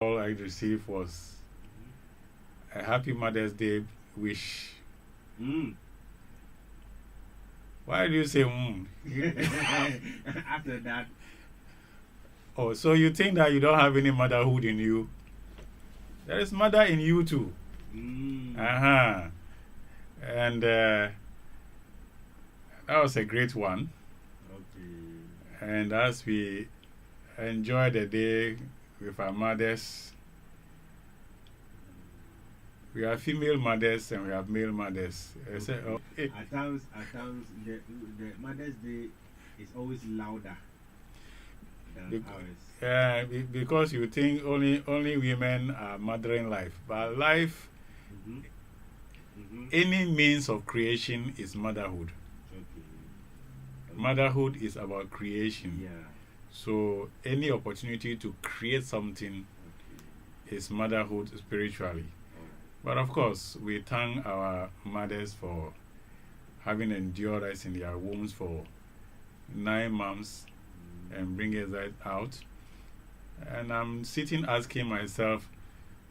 all I received was a happy Mother's Day wish. Why do you say After that. Oh, so you think that you don't have any motherhood in you? There is mother in you too. And that was a great one. Okay. And as we enjoy the day with our mothers, we have female mothers and we have male mothers. Okay. At times, the Mother's Day is always louder than ours. Because you think only women are mothering life. But life, any means of creation is motherhood. Okay. Motherhood is about creation. Yeah. So any opportunity to create something is motherhood spiritually. But of course, we thank our mothers for having endured us in their wombs for 9 months and bringing us out. And I'm sitting asking myself,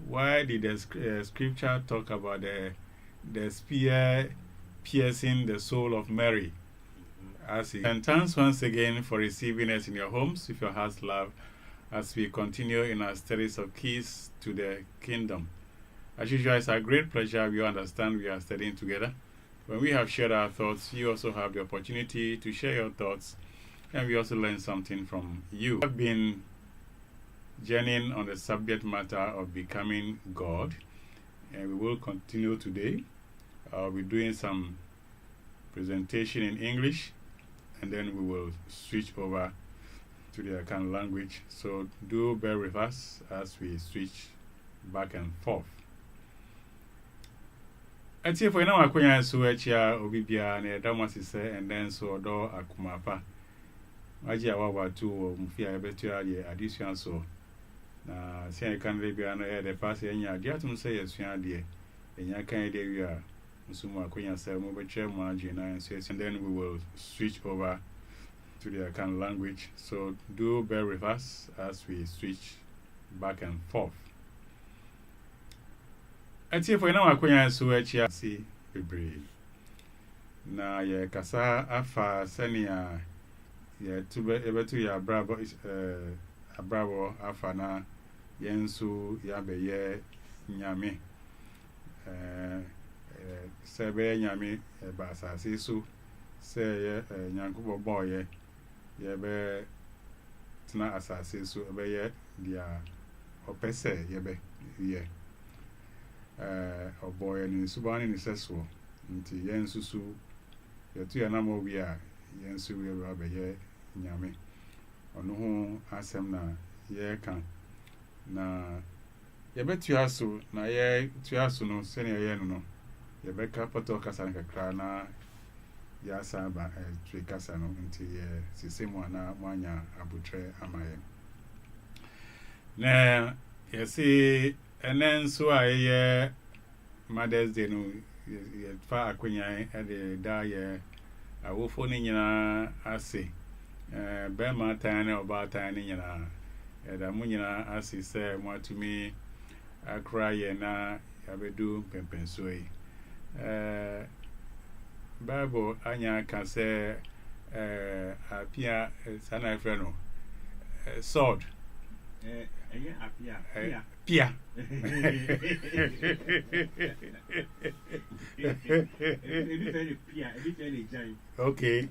why did the scripture talk about the spear piercing the soul of Mary? And thanks once again for receiving us in your homes with your heart's love as we continue in our studies of keys to the kingdom. As usual, it's a great pleasure. You understand we are studying together. When we have shared our thoughts, you also have the opportunity to share your thoughts, and we also learn something from you. We have been journeying on the subject matter of becoming God, and we will continue today. I'll be doing some presentation in English, and then we will switch over to the Akan language. So do bear with us as we switch back and forth. I tell you, for now, I can't answer Obibia and Damasise, and then so do Akumapa. Magia Wawa too, Mufia Betua, addition so. Na say I can't leave you and the pass in your dear to say yes, dear, and ya can't do you are. Musuma Queen say, move chair margin, and then we will switch over to the Akan language. So do bear with us as we switch back and forth. I tell you, for now, I can't answer see na ye kasa afa senia ye tube ebetu ya bravo abravo afa na yensu ya beye nyame se be nyame ba asase so se ye nyankubo boye ye be tena asase so be ye dia opese ye be ye oboye ni subani ni seso nti yensusu yetu ya namo wi a yensu wi ba beye nyame ono ho asem na ye kan na ye betu aso na ye tu aso no se ne ye no ye beka poto kasa nkakra na ya sa ba tu kasa no nti ye sisemu na mwanya abutre amaye na ye si enen so a ye Mother's Day no ye fa akwanya e da ye awofo ni nyina ase be ma tan na oba tan ni nyina e da mu nyina ase se mo atumi akra ye na yabedu pempenso yi Bible anya ka se apia sana efre no sword Pia. Okay.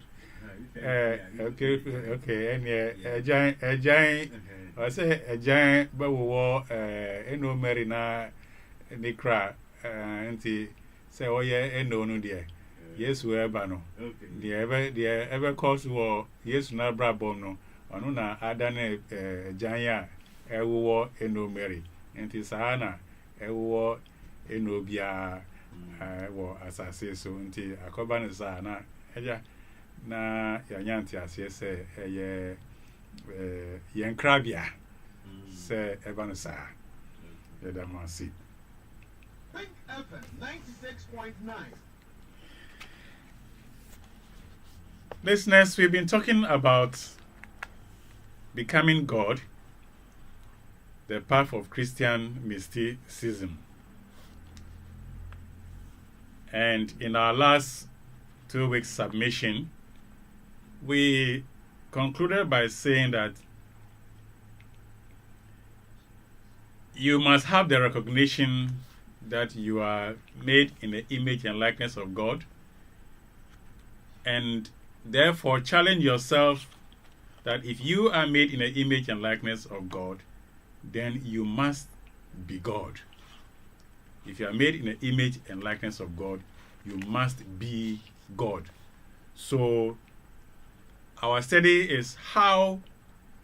Okay. And a giant, I say a giant, but no marina, the crack, auntie say, oh, yeah, no, dear. Yes, we ever no. The ever cause war, yes, no, brabono, or no, I done a giant. Ewo eno Mary enti sana ewo eno bia wo asase so nti akoba ne sana eja na yanyanti asese eye yenkrabia se eba no sa yedamasi Think FM 96.9 Listeners, we've been talking about becoming God. the path of Christian mysticism. And in our last 2 weeks submission, we concluded by saying that you must have the recognition that you are made in the image and likeness of God, and therefore challenge yourself that if you are made in the image and likeness of God, then you must be God. If you are made in the image and likeness of God, you must be God. So our study is how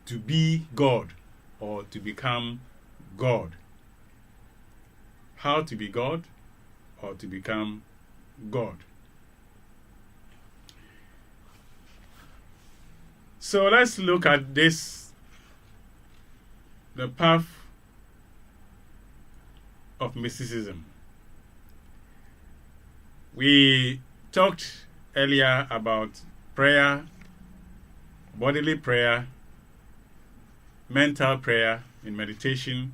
to be God or to become God. How to be God or to become God. So let's look at this, the path of mysticism. We talked earlier about prayer, bodily prayer, mental prayer in meditation,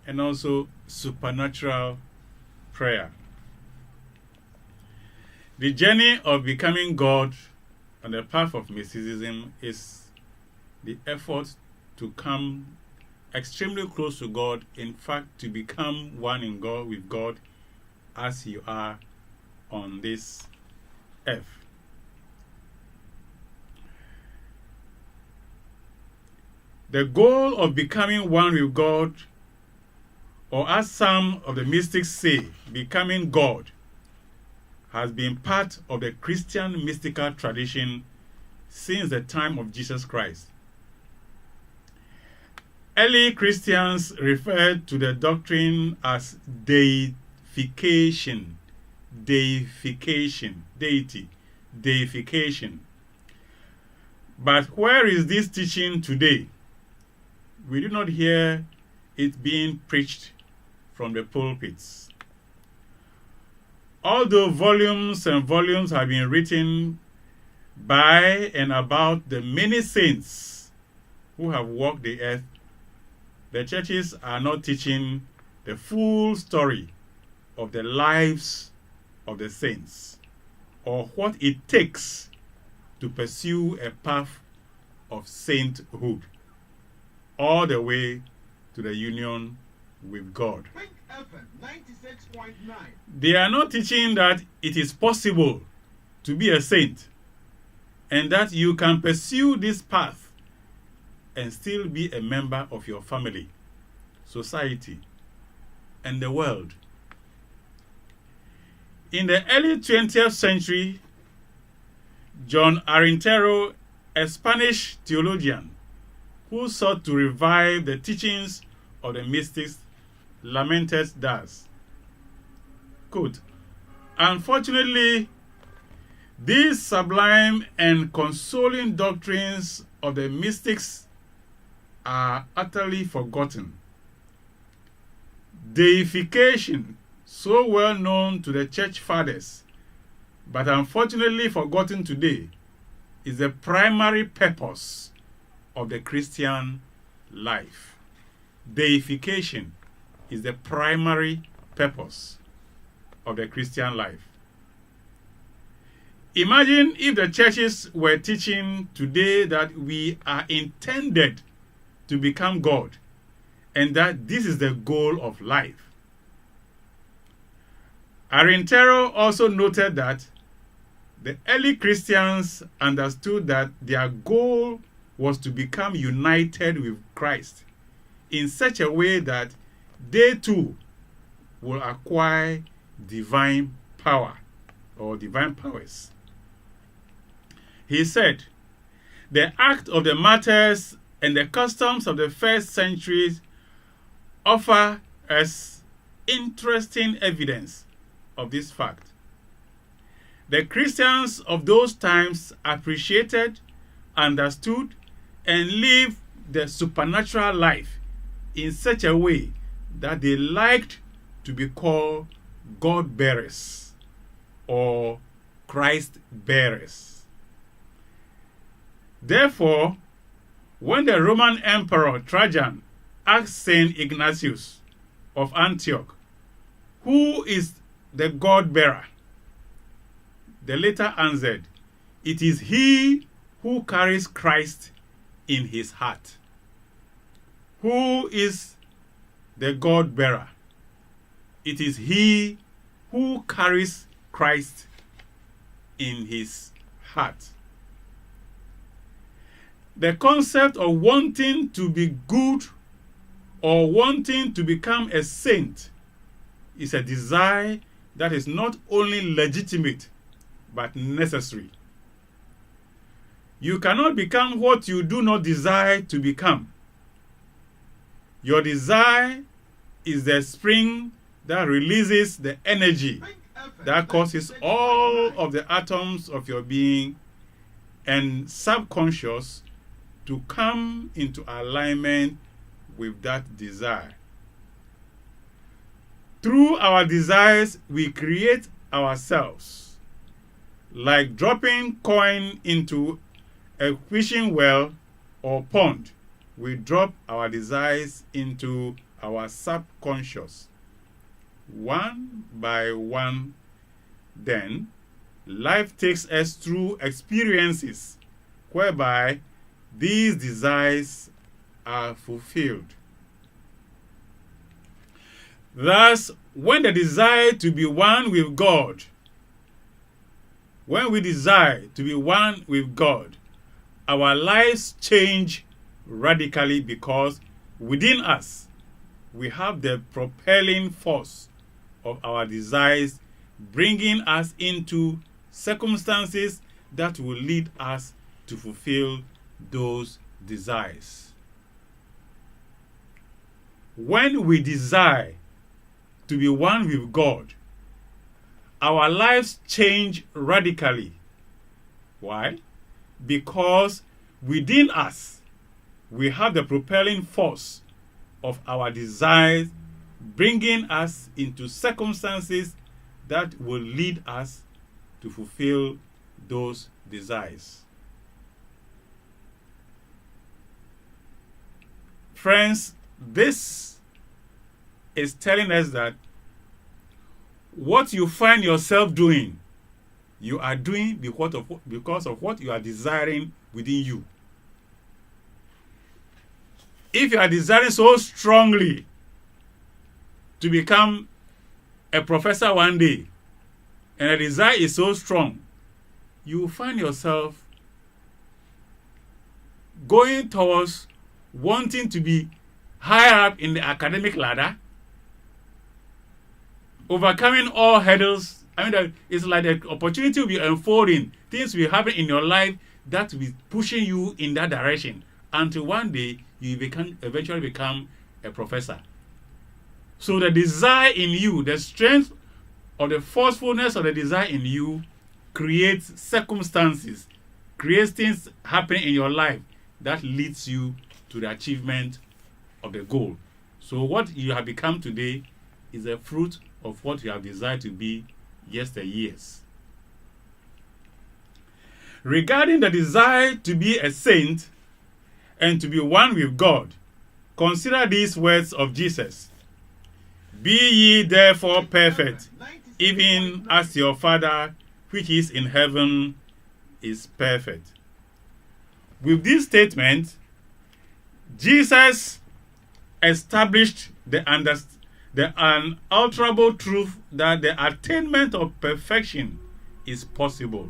and also supernatural prayer. The journey of becoming God on the path of mysticism is the effort to come extremely close to God, in fact, to become one in God with God as you are on this earth. The goal of becoming one with God, or as some of the mystics say, becoming God, has been part of the Christian mystical tradition since the time of Jesus Christ. Early Christians referred to the doctrine as deification, deity, deification. But where is this teaching today? We do not hear it being preached from the pulpits. Although volumes and volumes have been written by and about the many saints who have walked the earth, the churches are not teaching the full story of the lives of the saints, or what it takes to pursue a path of sainthood all the way to the union with God. They are not teaching that it is possible to be a saint and that you can pursue this path and still be a member of your family, society, and the world. In the early 20th century, John Arintero, a Spanish theologian who sought to revive the teachings of the mystics, lamented thus, quote, "Unfortunately, these sublime and consoling doctrines of the mystics are utterly forgotten. Deification, so well known to the church fathers, but unfortunately forgotten today, is the primary purpose of the Christian life." Deification is the primary purpose of the Christian life. Imagine if the churches were teaching today that we are intended to become God and that this is the goal of life. Arintero also noted that the early Christians understood that their goal was to become united with Christ in such a way that they too will acquire divine power or divine powers. He said, "The act of the martyrs and the customs of the first centuries offer us interesting evidence of this fact. The Christians of those times appreciated, understood, and lived the supernatural life in such a way that they liked to be called God bearers or Christ bearers. Therefore, when the Roman Emperor Trajan asked Saint Ignatius of Antioch, "Who is the God bearer?" The latter answered, "It is he who carries Christ in his heart." Who is the God bearer? It is he who carries Christ in his heart. The concept of wanting to be good or wanting to become a saint is a desire that is not only legitimate but necessary. You cannot become what you do not desire to become. Your desire is the spring that releases the energy that causes all of the atoms of your being and subconscious to come into alignment with that desire. Through our desires, we create ourselves. Like dropping coin into a fishing well or pond, we drop our desires into our subconscious. One by one, then, life takes us through experiences whereby these desires are fulfilled. Thus, when the desire to be one with God, when we desire to be one with God, our lives change radically because within us we have the propelling force of our desires, bringing us into circumstances that will lead us to fulfill those desires. When we desire to be one with God, our lives change radically. Why? Because within us we have the propelling force of our desires, bringing us into circumstances that will lead us to fulfill those desires. Friends, this is telling us that what you find yourself doing, you are doing because of what you are desiring within you. If you are desiring so strongly to become a professor one day, and the desire is so strong, you will find yourself going towards wanting to be higher up in the academic ladder, overcoming all hurdles. It's like the opportunity will be unfolding, things will happen in your life that will be pushing you in that direction until one day you eventually become a professor. So the desire in you, the strength or the forcefulness of the desire in you creates circumstances, creates things happening in your life that leads you to the achievement of the goal. So what you have become today is a fruit of what you have desired to be yesteryears. Regarding the desire to be a saint and to be one with God, consider these words of Jesus. Be ye therefore perfect, even as your Father which is in heaven is perfect. With this statement, Jesus established the unalterable truth that the attainment of perfection is possible.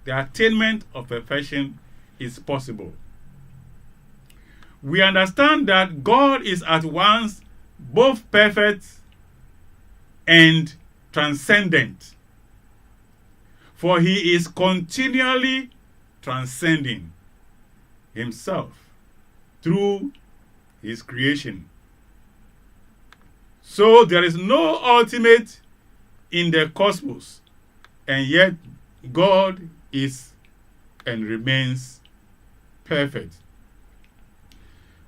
The attainment of perfection is possible. We understand that God is at once both perfect and transcendent, for he is continually transcending himself through his creation. So there is no ultimate in the cosmos, and yet God is and remains perfect.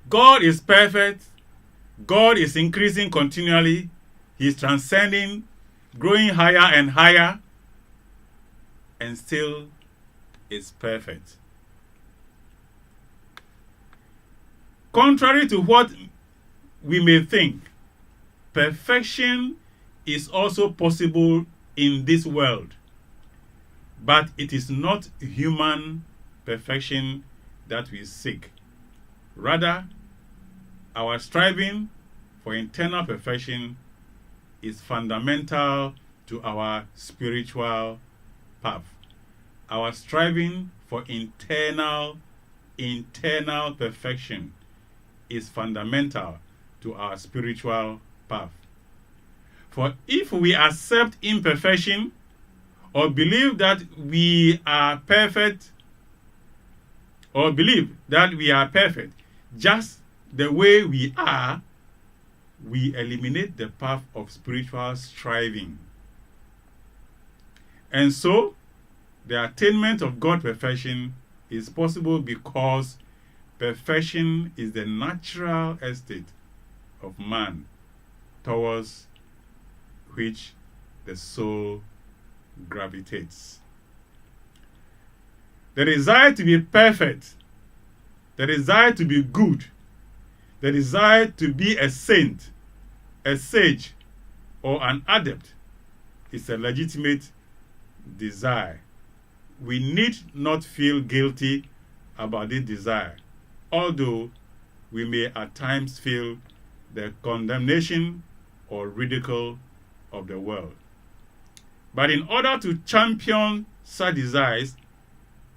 God is perfect. God is increasing continually. He is transcending, growing higher and higher, and still is perfect. Contrary to what we may think, perfection is also possible in this world, but it is not human perfection that we seek. Rather, our striving for internal perfection is fundamental to our spiritual path. Our striving for internal perfection is fundamental to our spiritual path. For if we accept imperfection or believe that we are perfect, just the way we are, we eliminate the path of spiritual striving. And so, the attainment of God's perfection is possible because perfection is the natural estate of man towards which the soul gravitates. The desire to be perfect, the desire to be good, the desire to be a saint, a sage, or an adept is a legitimate desire. We need not feel guilty about this desire, although we may at times feel the condemnation or ridicule of the world. But in order to champion such desires,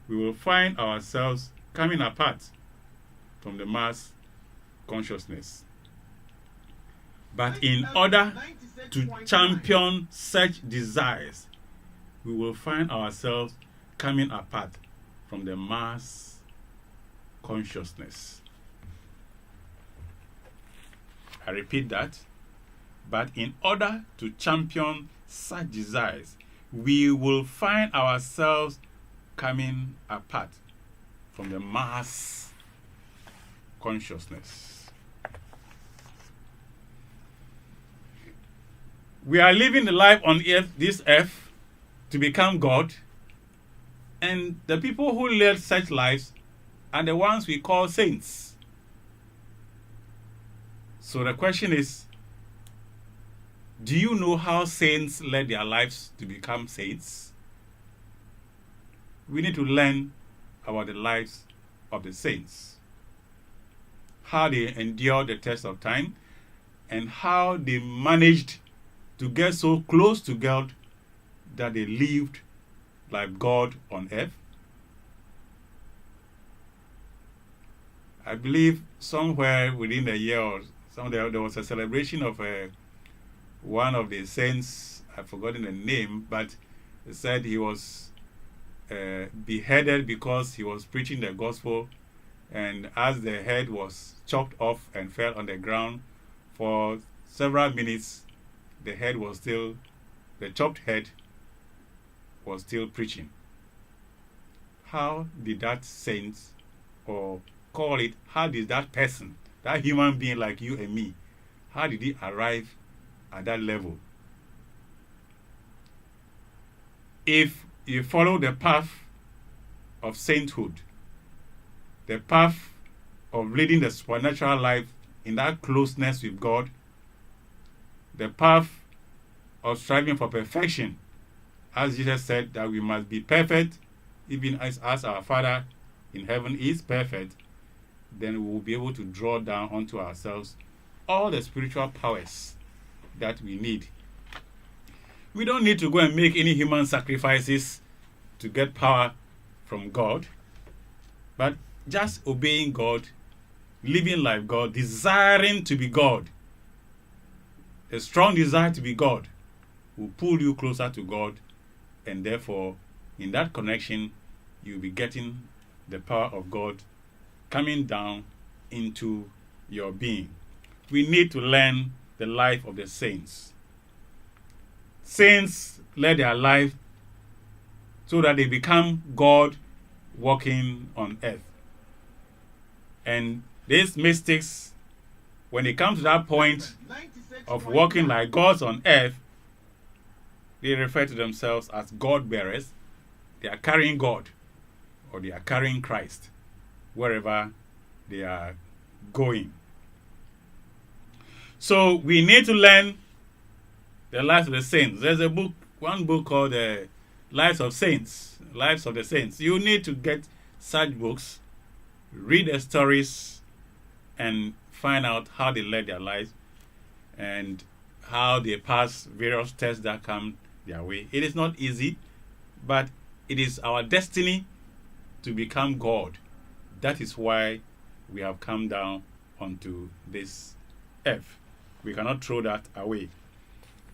we will find ourselves coming apart from the mass consciousness. But in order to champion such desires, we will find ourselves coming apart from the mass consciousness. I repeat that. But in order to champion such desires, we will find ourselves coming apart from the mass consciousness. We are living the life on this earth to become God, and the people who led such lives are the ones we call saints. So the question is, do you know how saints led their lives to become saints? We need to learn about the lives of the saints, how they endured the test of time, and how they managed to get so close to God that they lived like God on earth. I believe somewhere within a year or somewhere there was a celebration of one of the saints. I've forgotten the name, but it said he was beheaded because he was preaching the gospel, and as the head was chopped off and fell on the ground for several minutes, the chopped head was still preaching. How did that saint, or call it, how did that person, that human being like you and me, how did he arrive at that level? If you follow the path of sainthood, the path of leading the supernatural life in that closeness with God, the path of striving for perfection, as Jesus said that we must be perfect, even as our Father in heaven is perfect, then we will be able to draw down onto ourselves all the spiritual powers that we need. We don't need to go and make any human sacrifices to get power from God, but just obeying God, living like God, desiring to be God. A strong desire to be God will pull you closer to God, and therefore, in that connection, you'll be getting the power of God coming down into your being. We need to learn the life of the saints. Saints led their life so that they become God walking on earth. And these mystics, when they come to that point of walking like gods on earth, they refer to themselves as God bearers. They are carrying God, or they are carrying Christ wherever they are going. So we need to learn the lives of the saints. There's one book called Lives of Saints, Lives of the Saints. You need to get such books, read the stories, and find out how they led their lives and how they pass various tests that come their way. It is not easy, but it is our destiny to become God. That is why we have come down onto this earth. We cannot throw that away.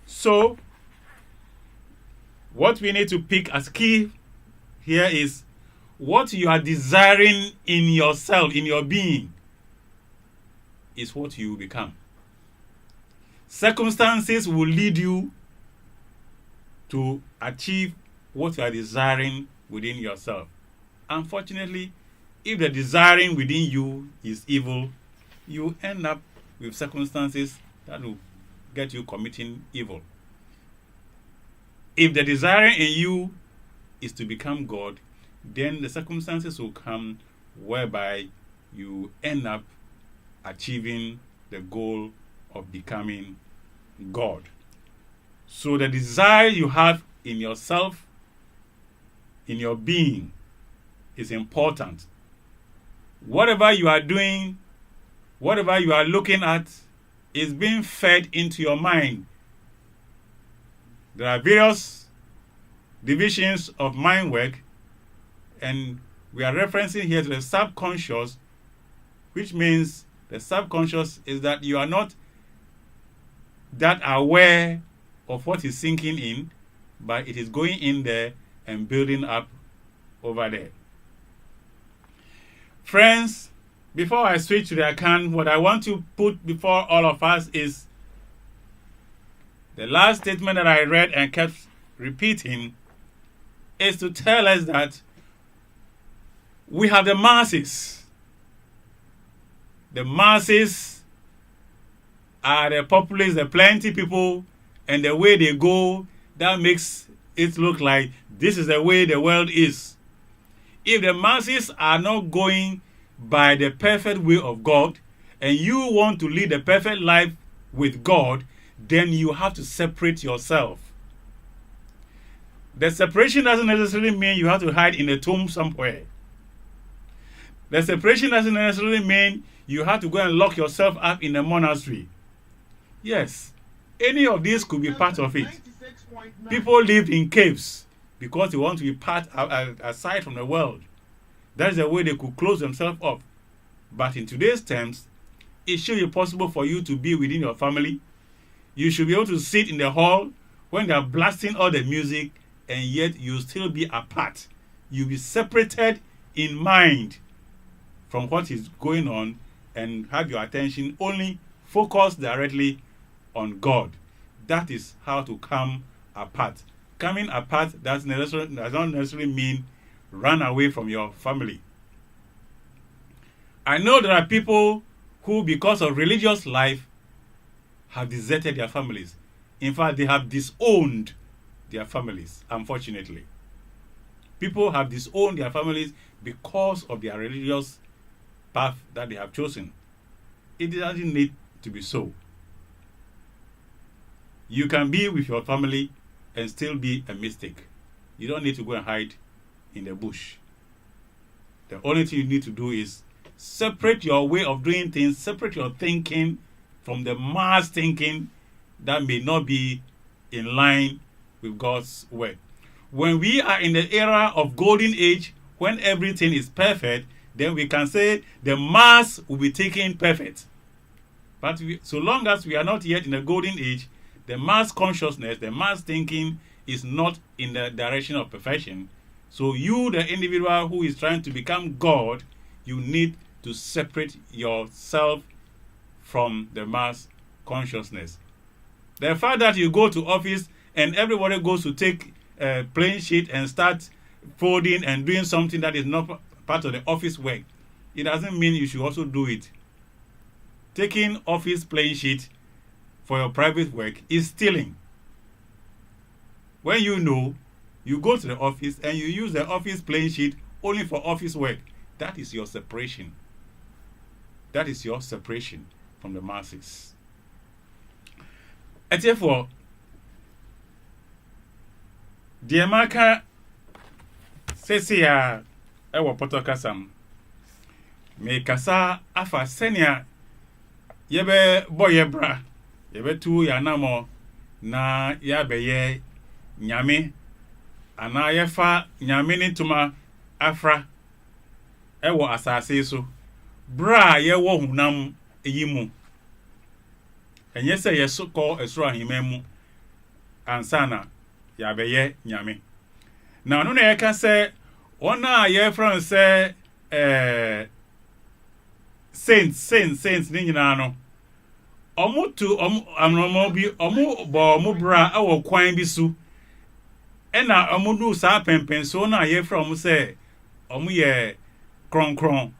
So, what we need to pick as key here is what you are desiring in yourself, in your being, is what you will become. Circumstances will lead you to achieve what you are desiring within yourself. Unfortunately, if the desiring within you is evil, you end up with circumstances that will get you committing evil. If the desiring in you is to become God, then the circumstances will come whereby you end up achieving the goal of becoming God. So the desire you have in yourself, in your being, is important. Whatever you are doing, whatever you are looking at, is being fed into your mind. There are various divisions of mind work, and we are referencing here to the subconscious, which means the subconscious is that you are not that aware of what is sinking in, but it is going in there and building up over there. Friends, before I switch to the account, what I want to put before all of us is the last statement that I read and kept repeating is to tell us that we have the masses. The masses are the populace, the plenty people, and the way they go, that makes it look like this is the way the world is. If the masses are not going by the perfect way of God, and you want to lead a perfect life with God, then you have to separate yourself. The separation doesn't necessarily mean you have to hide in a tomb somewhere. The separation doesn't necessarily mean you have to go and lock yourself up in a monastery. Yes, any of these could be part of it. People lived in caves because they want to be part aside from the world. That's the way they could close themselves off. But in today's terms, it should be possible for you to be within your family. You should be able to sit in the hall when they are blasting all the music, and yet you still be apart. You'll be separated in mind from what is going on and have your attention only focused directly on God. That is how to come apart. Coming apart does not necessarily mean run away from your family. I know there are people who, because of religious life, have deserted their families. In fact, they have disowned their families, unfortunately. People have disowned their families because of their religious path that they have chosen. It doesn't need to be so. You can be with your family and still be a mystic. You don't need to go and hide in the bush. The only thing you need to do is separate your way of doing things, separate your thinking from the mass thinking that may not be in line with God's word. When we are in the era of golden age, when everything is perfect, then we can say the mass will be taken perfect. But so long as we are not yet in the golden age, the mass consciousness, the mass thinking is not in the direction of perfection. So you, the individual who is trying to become God, you need to separate yourself from the mass consciousness. The fact that you go to office and everybody goes to take a plain sheet and start folding and doing something that is not part of the office work, it doesn't mean you should also do it. Taking office plain sheet for your private work is stealing. When you know, you go to the office and you use the office plain sheet only for office work. That is your separation. that is your separation from the masses. And therefore, dear Maka says here, I will put a casam. Me kasa afa senia yebe boye bra yebe tu ya namo na ya beye nyame ana yefa nyame ni tuma afra ewo asase so bra ye wo hunam eyimu enye se yesoko esoro ahimemu ansana ya beye nyame na no na yeka se ona ye fran se saints ni nyina no omutu amromo bi omu bra awo kwan bi su ena omudu sa pempen so na ye from say omu ye kronkron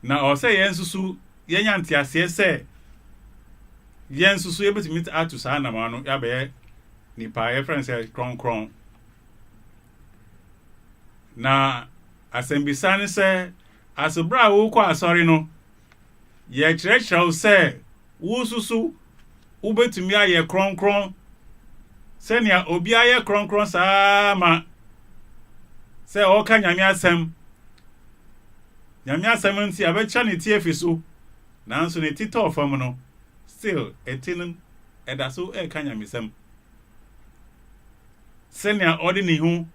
na o say yen susu yenya ntiase say yen susu ye betimi atu sa na ma no ya be ni pa ye friend say kronkron na asembisane say asubra wo kwa asori no ye kyerɛkyerɛw sɛ wo susu wo betumi ayɛ kronkron sɛnea obi ayɛ kronkron saa ma sɛ ɔka nyame asɛm nti abɛkya ne tie fi so nanso ne titɔ fam no still etinum ɛda so ɛka nyame sɛm sɛnea ɔde ne ho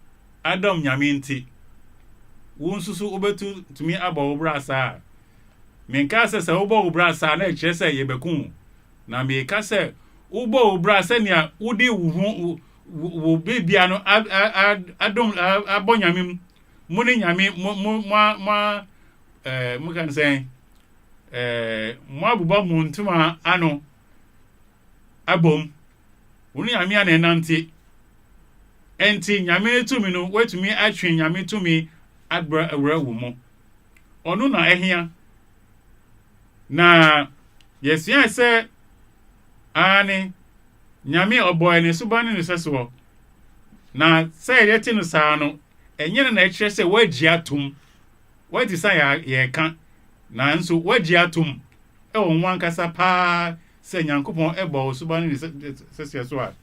adɔm nyame nti wo susu obetu tumi abɔ wo bra saa menka sɛ sɛ wobɔ wo bra saa na ɛkyerɛ sɛ yɛbɛku na meka sɛ wobɔ wo bra sɛnea wode wo bebia no adom abɔ nyame mu ne nyame mo kan sɛ mo abobɔ mo ntoma ano abom wo ne nyame ana nante enti nyame tumi no watumi atwe nyame tumi abra awura wo mu ɔno na ɛhia na yesua sɛ ane nyame ɔbɔe ne suba ne sɛso na sɛ yɛte no saa no ɛnyɛ na ɛkyerɛ sɛ wagyi atom wadi sa yɛka na nso wagyi atom ɛwɔ ho ankasa paa sɛ nyankopɔn ɛbɔ suba ne sɛso so a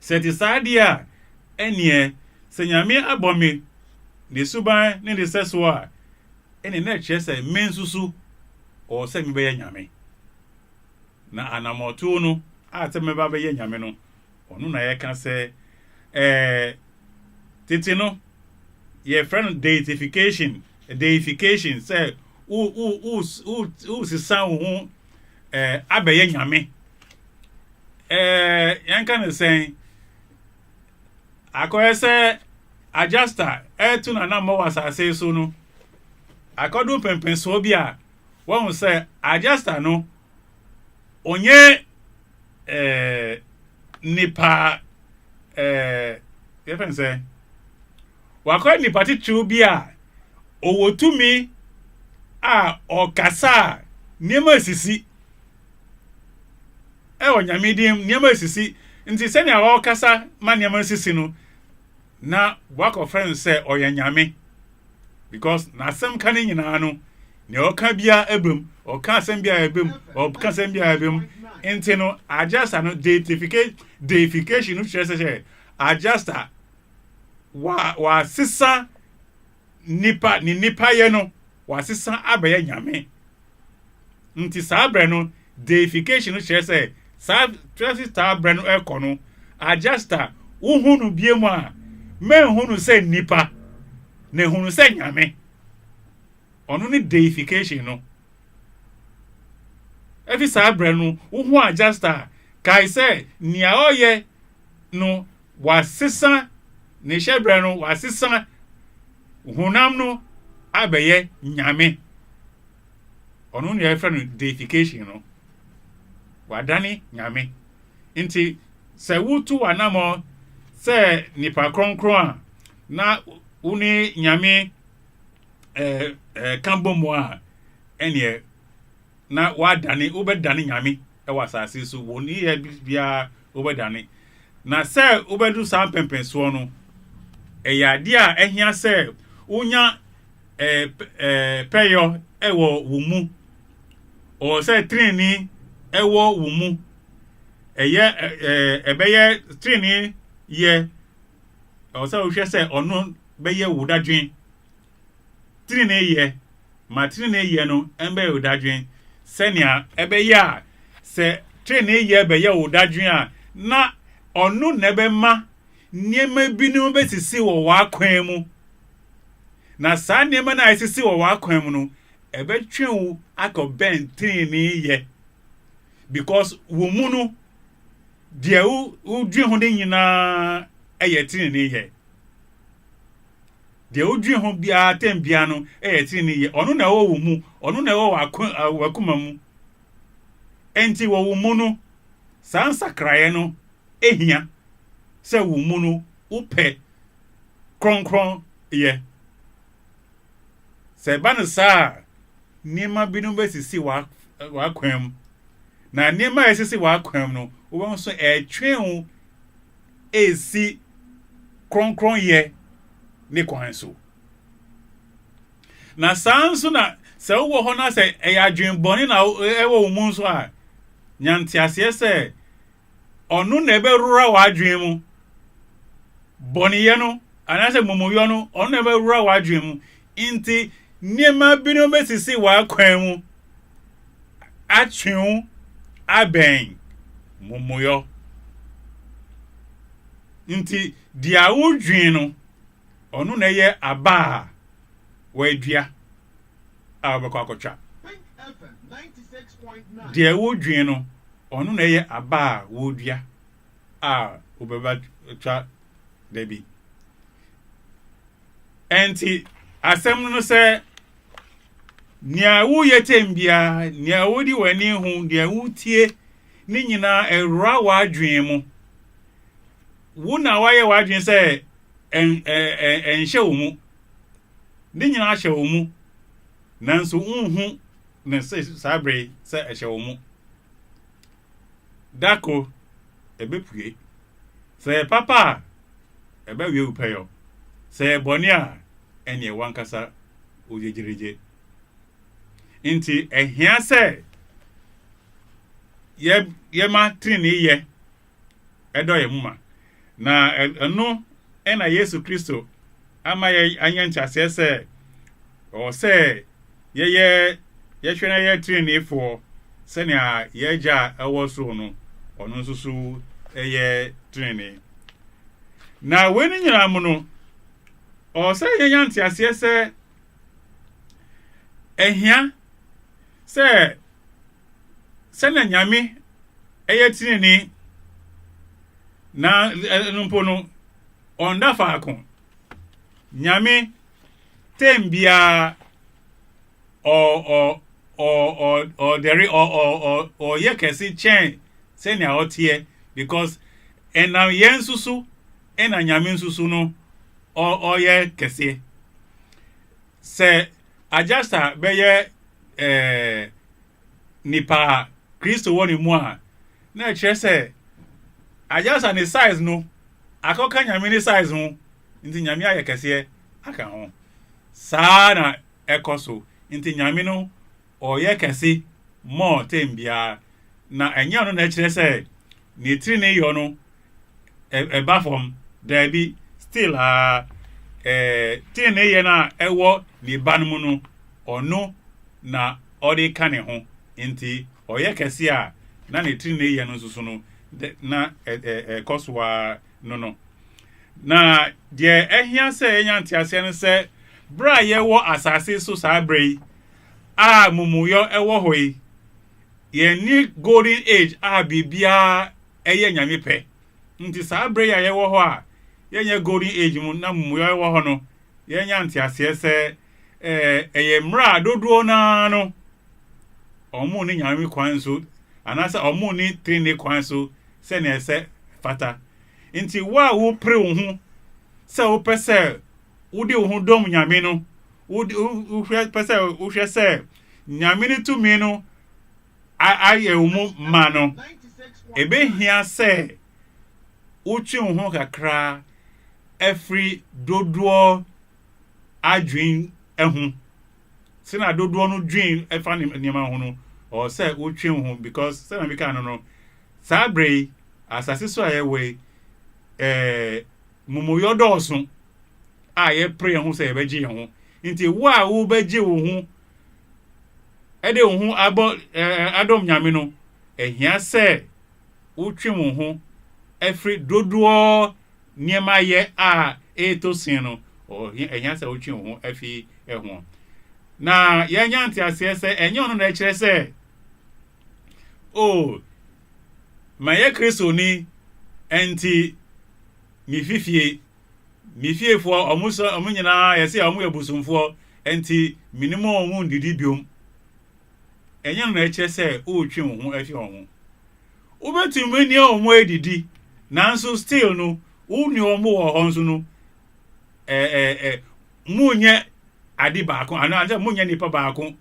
sɛ te saa deɛ a ɛneɛ sɛ nyame abɔ me ne suba ne sɛso a ɛne na ɛkyerɛ sɛ mensusu o se mi be nyame na anamoto no a se me ba be nyame no onu na ye ka se titi no ye friend deification say u sisa wo abeye nyame yan kan say akoye se adjuster etu na mo wasase so no akodu pempen so bia wọ́n sẹ́ adjuster no onye nipa yẹ́fẹ́ sẹ́ wakọ́ nipa titiri bi a owotumi a ọkasa nneɛma esisi ɛwɔ nyame dim nneɛma esisi nti sɛnea wɔkasa ma nneɛma esisi no na wakɔ friend sɛ ɔyɛ nyame because na asɛm ka ne nyinaa no ne oka bia ebem oka asem bia ebem oka asem bia ebem enti no adjuster no deification no kyerɛ sɛ adjuster wa sisa nipa ye no wa sisa abɛyɛ nyame nti saa brɛ no deification no kyerɛ sɛ saa traffic star brɛ no ɛkɔ no adjuster wohu no bie mu a menhu no sɛ nipa na hu no sɛ nyame ono ni deification no every sabre no wo adjuster kai say nia oye no wasesa ne shebre no wasesa hunam no abeye nyame ono ni efra no deification no wadani nyame nti se wutu anamo se nipa kronkron a na uni nyame kambo mo a ene na wadane ubedane nyame e wasase so woni ye bia ubedane na se ubedu sa pempenso no e yade a ehia se unya peyo ewo wumu o se trini ewo wumu eye ebeye trini ye o se o hwe se onu beye wudadwen trini ye ma trini ye no embe wudadwen senia ebeye a se trini ye beye wudadwen a na onu nebe ma niema binu besisi wo wakwan mu na saa niema na esisi wo wakwan mu no ebetwen akọ ben trini ye because wo mu no de u dwen ho de nyina eye trini ye de u dwen ho bia tem bia no eye trini ye onu na wo mu onu na wo wakuma mu enti wo mu no saa nsakraye no ehia se wo mu no upe kronkron ye se ba no saa niema binu besisi wa kwam na niema esisi wa kwam no wo so etwen esi kronkron ye ne kwan so na sanso na se wo ho na se eyadwenboni na ewo mu nso a nyantiase se onu na ebe rura wa adwen mu boniye no anase momoyo no onu na ebe rura wa adwen mu inti niema binu besisi wa kwan mu atwen aben momoyo inti dia wodwen no onu na ye aba wa dua a obekọ akọtwa dia wodwen no onu na ye aba wo dua a obeba twa debi enti asem no se nia wo yetembia nia wodi wani hu dia wutie ni nyina erura wa adwen mu wo na waye wa adwen se enhye wo mu ni nyina hye wo mu nanso unhu ne se sabre se ehye wo mu dako ebepue se papa ebewie upeyo se boni a ene wankasa ojejereje inti ehia se ye ma trini ye edo ye muma na eno ena Yesu Kristo ama ye anyanchase se o se ye hwena ye trini fo se ne a ye ja ewo so no ono nsusu eye trini na weni nyina mu no o se ye nyantiase se ehia se na nyame eye trini na numpo no onda faako nyame tembia deri ye kesi chen se na otie because ena yensusu ena nyame nsusu no ye kesi se adjasta beye nipa Kristo woni mu a na kire se adjasta ni size no akoka nyame ni size ho nti nyame aye kese aka ho saa na ekoso nti nyame no oye kese mo tembia na enya no na kire se ni tiri ne yo no eba form there be still tiri ne ye na ewo ni ban mu no ono na odi ka ne ho nti oye kese a na ne tiri ne ye no susu no na koswa no na de ehia se enyantiase no se bra ye wo asase so sabrei a mumuyo ewo hoi ye ni golden age a bibia eye nyame pe nti sabrei ye wo ho a ye nya golden age mu na mumuyo ewo ho no ye nyantiase se eye mra dodo na no omu ni nyame kwan so anasa omu ni trini kwan so se na ese fata nti wo pre wo hu se wo pese wo de wo hu dom nyame no wo hwe pese wo hwe se nyame ni tumi no aye wo mu ma no ebe hia se wo twi wo hu kakra every dodo adwin ehu se na dodo no dwen efa niema ho no or say wo twen ho because say na bika no sabre asase so ayewe mumoyo dɔɔso a ye pray ho say be gye ho nti wo a wo be gye wo ho ede wo ho adom nyame no ehia say wo twen wo ho every dodo niema ye a eto sin no or ehia say wo twen wo ho afi eho na ye nya nti ase say enye ono na kire say oh maye kristo ni enti mi fie fo omunyina yesi omu ebusumfo enti minimo omu ndidi biom enye no na kire say o twen wo ho afi ho ubetumi ni omu edidi nanso still no uni omu wo ho nso no munye adi baako ana munye nipa baako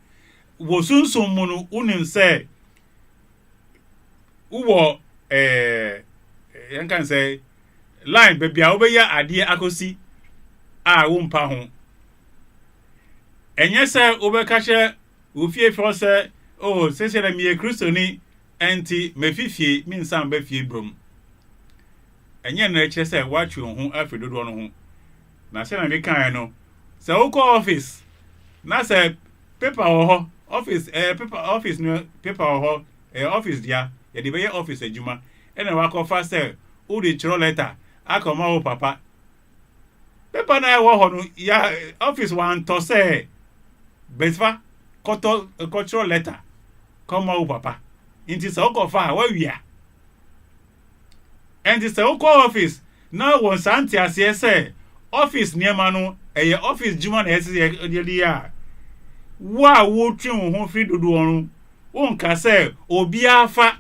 wo sunsun mu no unim say uwo yan kan say line baby a obeya ade akosi a wo mpa ho enye say obeka hye ofie fo say oh sese na mi kristo ni enti mefifie mi nsam ba fie brom enye na eche say watwe ho afedodo no ho na se na me kan no say wo ko office na say paper ho office paper office no paper ho office dia ye de be office adwuma ena wa ko fa say wo de chiro letter akoma wo papa paper na wo ho no ya office wan to say besfa ko chiro letter koma wo papa inti se wo ko fa wa wia and se wo ko office na won santi ase say office niema no eye office juma na ese ye ya wa wo twen ho free dodo onu won ka say obi afa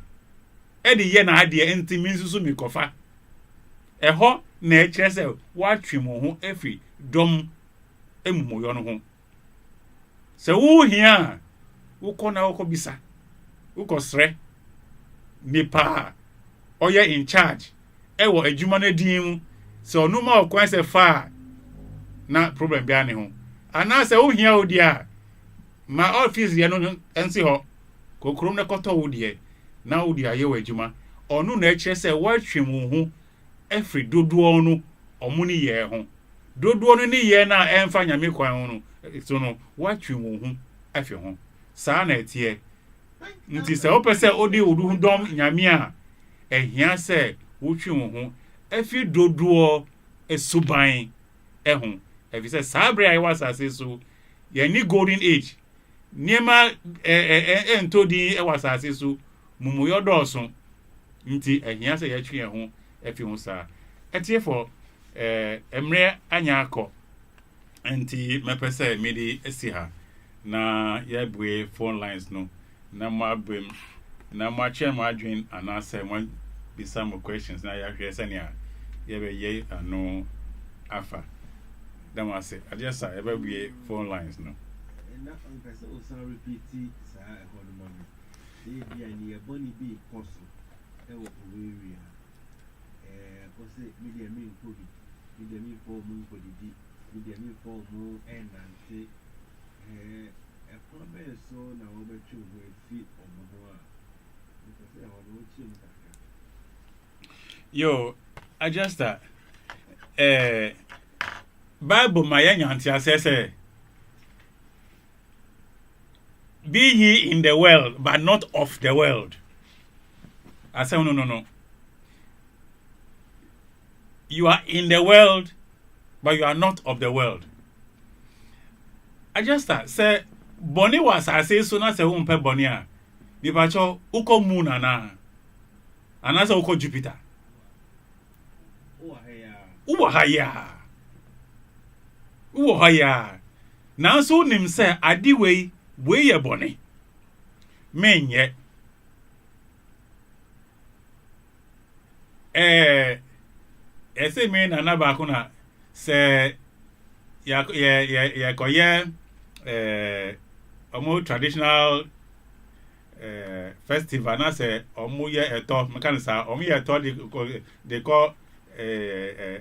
e de ye na ade enti mi nsusu mi kofa eho na e kire say wa twen ho efi dom emumoyo no ho se wo hia wo ko na wo ko bisa wo ko sre nipa oye in charge ewo adwuma na din mu se onu ma okwan se fa na problem bia ne ho ana se wo hia odi a ma office ye no ensi ho kokrom na koto wo de na wo de aye wa adwuma onu na kire se wa twem ho every dodo no omu ni ye ho dodo no ni ye na emfa nyame kwan ho no so no wa twem ho afi ho saa na etie nti se o pese odi odu dom nyame a ehia se wo twem ho afi dodo esuban ehun efi se sabre ai wasase so ye ni golden age niema entodi wasase so mumuyo dɔɔso nti ehia se ye twe ho afi ho saa etie for emre anya akɔ nti mepese medi esi ha na ye bue phone lines no na mo abem na mo ache mo adwen anase mo be some questions na ya hwe sene a ye be ye ano afa dem ase adiasa e be bue phone lines no na on pese o so repeat sa e ho no mo dey bia ni e boni bi koso e wo oweri ko se media mi nkobi media mi fo mu nkodidi media mi fo mu enante e problem so na wo be chu wo fi omo a ko se ho no chi mu taka yo adjust Bible ma ya nyanti asese be ye in the world but not of the world. I say no. You are in the world but you are not of the world. I just say boni was I say so na say wo mpe boni a bi ba cho uko moon ana say uko Jupiter. Uwa haya. Na so nim say adi we ye boni. Menye. Ese me na na ba ko na se ya koye omo traditional festival na se omo ye eto mekanisa omo ye eto de ko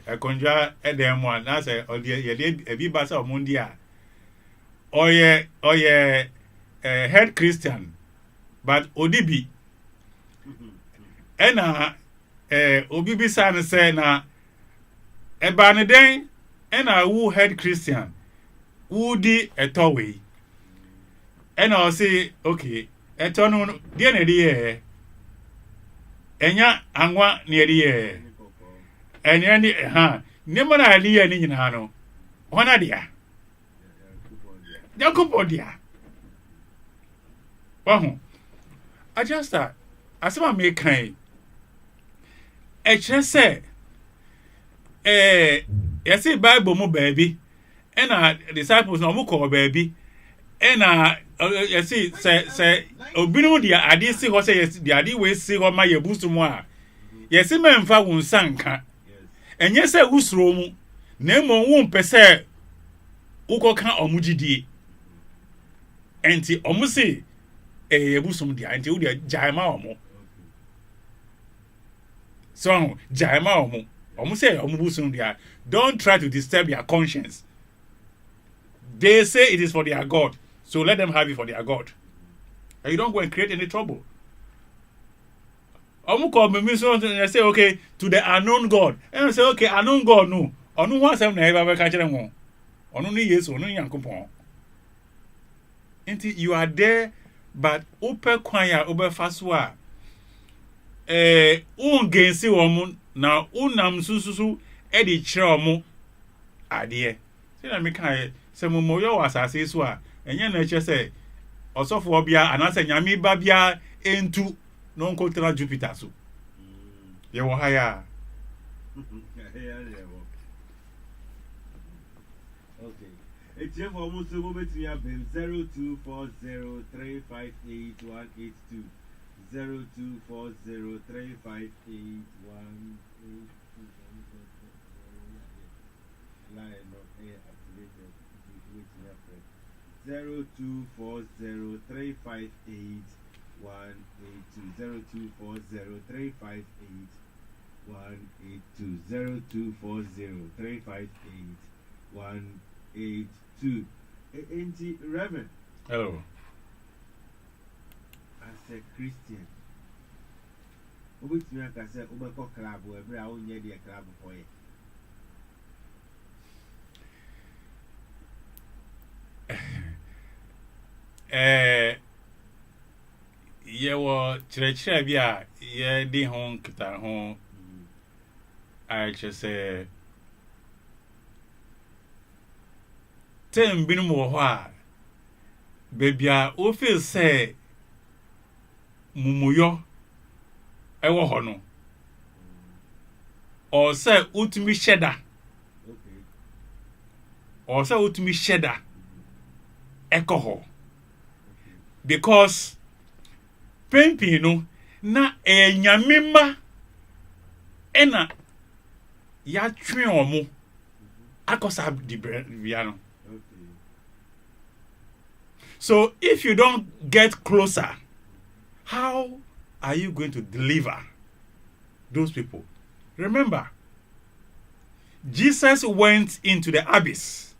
ekonja edem one na se ye ebi ba se omo ndi a Oye head Christian, but Odibi. Ena obi bisa ne say na eba ne den ena wu head Christian wu di eto we ena o say okay eto no die na die enya anwa na die enya ni ha ne mo na die ni nyina no ona dia Jacob dia wahu adjuster asema me kan ekyerɛ sɛ yɛse bible mu baabi ɛna disciples na ɔmo kɔɔ baabi ɛna yɛse sɛ obinom de ade si hɔ sɛ yɛse de ade wei si hɔ ma yɛbu so mu a yɛse mɛmfa wo nsa nka ɛnyɛ sɛ wosuro mu na mmom wompɛ sɛ wokɔka ɔmo gyidie ɛnti ɔmo se yɛbu som deɛ ɛnti wode gyae ma ɔmo so jaima omu say omu busun dia don't try to disturb their conscience. They say it is for their God, so let them have it for their God, and you don't go and create any trouble. Omu call me so and say okay to the unknown God, and I say okay unknown God no onu wa sem na e ba ka kire ho onu ni Yesu onu Nyankopon enti you are there but open kwan ya obefa so a ungensi womu na unam sususu edi kire omu ade se na me kan se momo yo wasase so a enye na eche se osofo obia anase nyame ba bia entu no nkotra Jupiter so ye wo haya okay it's here for almost so moment we have been 0240358182 0240358182 line not air activated 0240358182 Auntie Reverend. Hello. As a Christian, which me I say, Ubeko club, wherever I own the club for you. Ye wo chere bi a ye di ho kita ho I just say tem binu mo ho a bebia o feel say mumuyo ewo ho no o say utumi sheda o say utumi sheda ekoho because pempi no na enyamema ena ya twen omo akosa di bia no. So if you don't get closer, how are you going to deliver those people? Remember, Jesus went into the abyss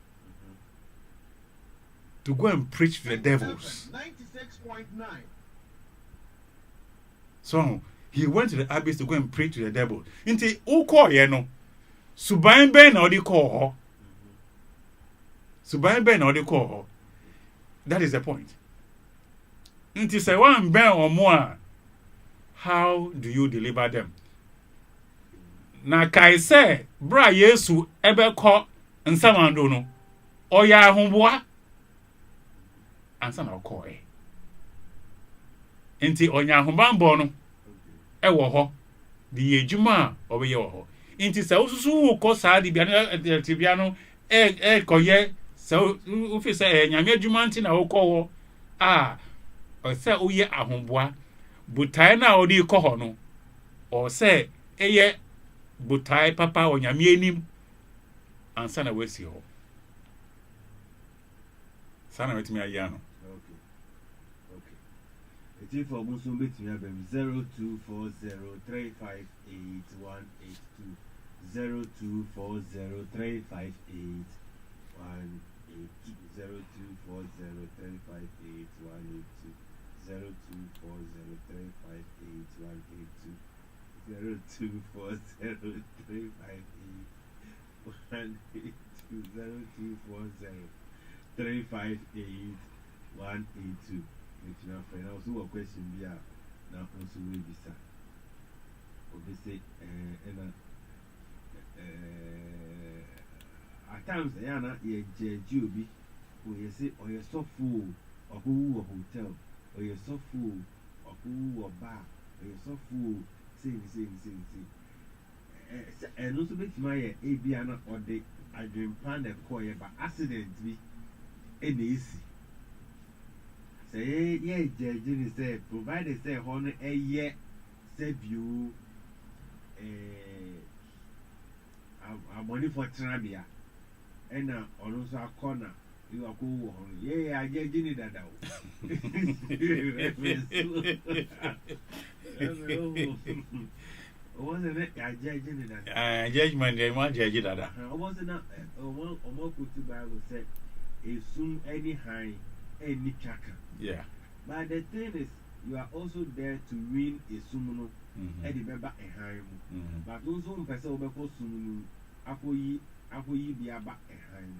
to go and preach to the devils. 96.9. So he went to the abyss to go and preach to the devil. Inti uko ye no. Suban ben na odi call ho. Suban ben na odi call ho. That is the point. Inti say one ben or more. How do you deliver them? Na kai say bra Yesu ebe ko nsamando no. Oya ahomboa. Ansa na ko e. Inti onya ahombo no. Ewo ho. Di ejuma obeye wo ho. Inti say osusu ko sa di bia no tibia no koye so ufi say nyame adwuma nti na wo ko wo o say oye ahomboa butai na odi ko ho no o say eye butai papa o nyame anim ansa na wasi ho sana wetimi aya no. It's for Muslim between 0240358182 0240358182 Which now friend also a question be now also will be sir. Obviously and at times yana ye jubi or you say or you so full or who hotel or you so full or who or bar or you so full sing and also bit my abiana or the I dream pan the coy by accident be any easy. Say, yeah, Jenny said, provided say, honor a year, save you a money for Trabia, and also a corner. You are cool. Yeah, I get Jenny that out. Wasn't it? I judge Jenny that. Judgment, they want judge that. I wasn't not more put to Bible said, a soon any high. Any chaka. Yeah. But the thing is, you are also there to win a sumuno, and remember a high. But also, person over for sumuno, after ye be about a high.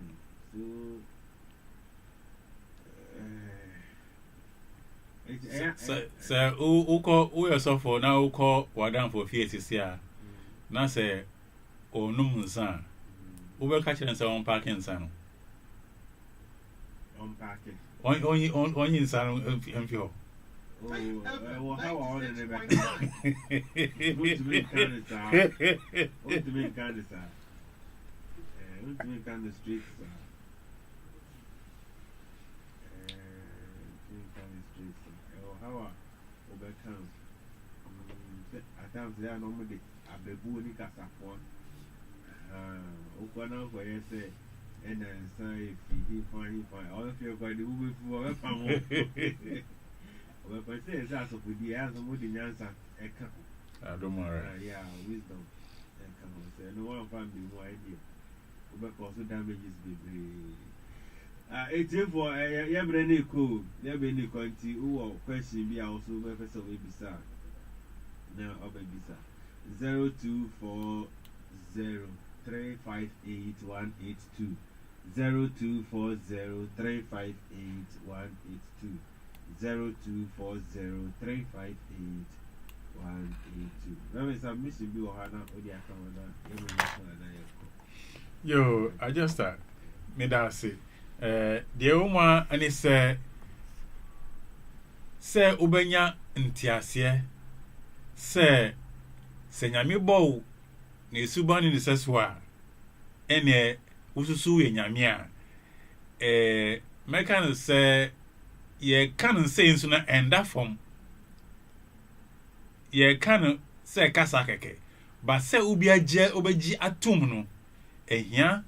So, who call yourself for now? Who call Wadan for fears here? Now say, oh, no, son. Who will catch and say on parking son? On parking. Only in San Empio. Oh, how are they? What to make kind of sir? What to make kind of sir? What to make kind of streets, sir? How are overcome? At times they are normally a baboon in Casapon. Okwana for you say. And then say he fine. All of you are going to move for a family. Well, if I say that's what we have, somebody answer a couple. I don't worry. Yeah, wisdom. No one found the more idea. But also damages the it's for a brand code. There be any country who question be also professor will be sad. Now, I'll be sad. 0240-358-182. 0240-358-182. 0240-358-182. There is a mission be Ohana or the account. Yo, I just thought, me that say, the Oma and he say Ubenya ntiasie, say Nyami bow, ni subani ni seswa, ene ususu ye nyamia, mekan say, ye canon say in sooner and that form. Ye canon say Kasakeke, but say Ubia je obeji atumno, ehia,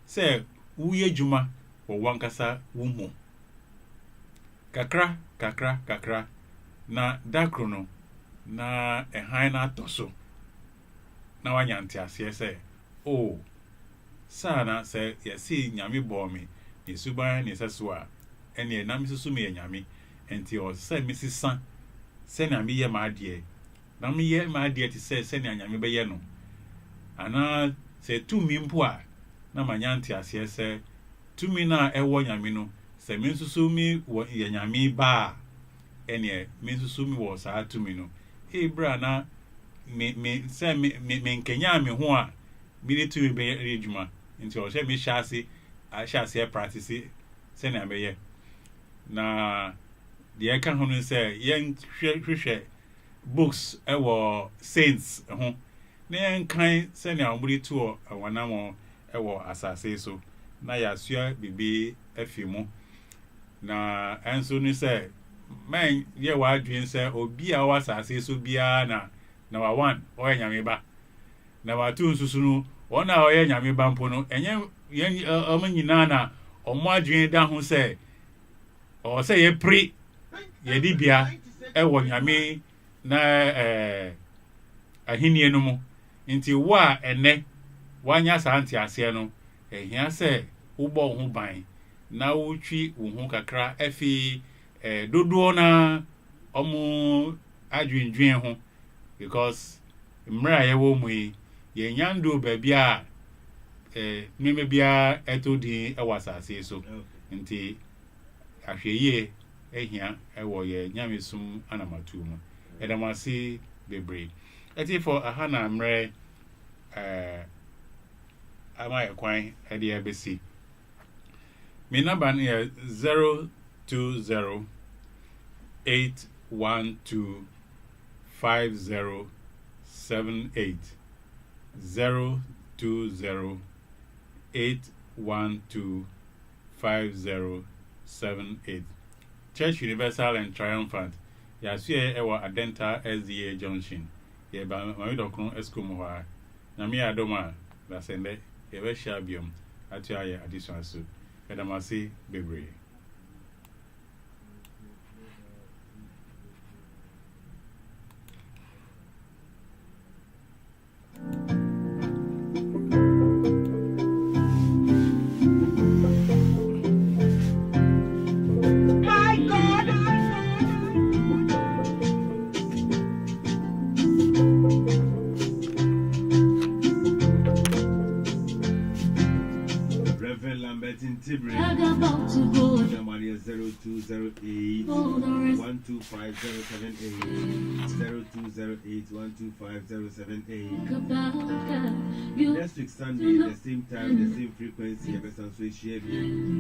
say Uye Juma, or Wankasa Wumo. Kakra, na dakrono, na a haina toso. Na wanyantia say, oh, sana say, ye see Nyami Bomi, ni suba ni saswa, and ye namisumi and Yami, and your say Mrs. San, send a me my dear. Nami ye my dear to say, send a Yami Bayano. Ana say 2 mimpoa, na manyantia say, 2 mina ewo Yamino. Se minsusumi wa yanyami ba ene minsusumi wa saa tumi no bra na me nkenya me ho a mi de tumi be rejuma nti o se me hyase a hyase practice se na be ye na de ka ho no se yen hwehwe books ewo saints ho na yen kan se na omuri to wanamo ewo asase so na ya sua bibi afimu na enso ni say man ye wa adwen say obi a wa sase so bia na wa 1 o nyame ba na wa 2 nsusu no ona o nyame ba mpo no enye o manyina na o mo adwen da ho say o say ye pre ye di bia e wo nyame na ahinie no mu nti wa ene wanya sa anti ase no ehia say ubo ho ban na wotwi wo ho kakra efi dodo na omo adwendwen ho because mra ye wo mu yi ye nyando ba bia meme bia etodi ewasase so nti ahweye ehia ewo ye nyamesum anamatu mu edamase bebre eti for ahana mre ama ekwan ede ebesi me number is 020 812 5078 020 812 5078 Church Universal and Triumphant Yasie ewa Adenta SDA Junction ye ba mamidokron eskom ho a na me adoma da sende ye be shabium atu aye additional so edamase bebre Number 0208 125 078 0208 125 078. Next week Sunday, the same time, the same frequency,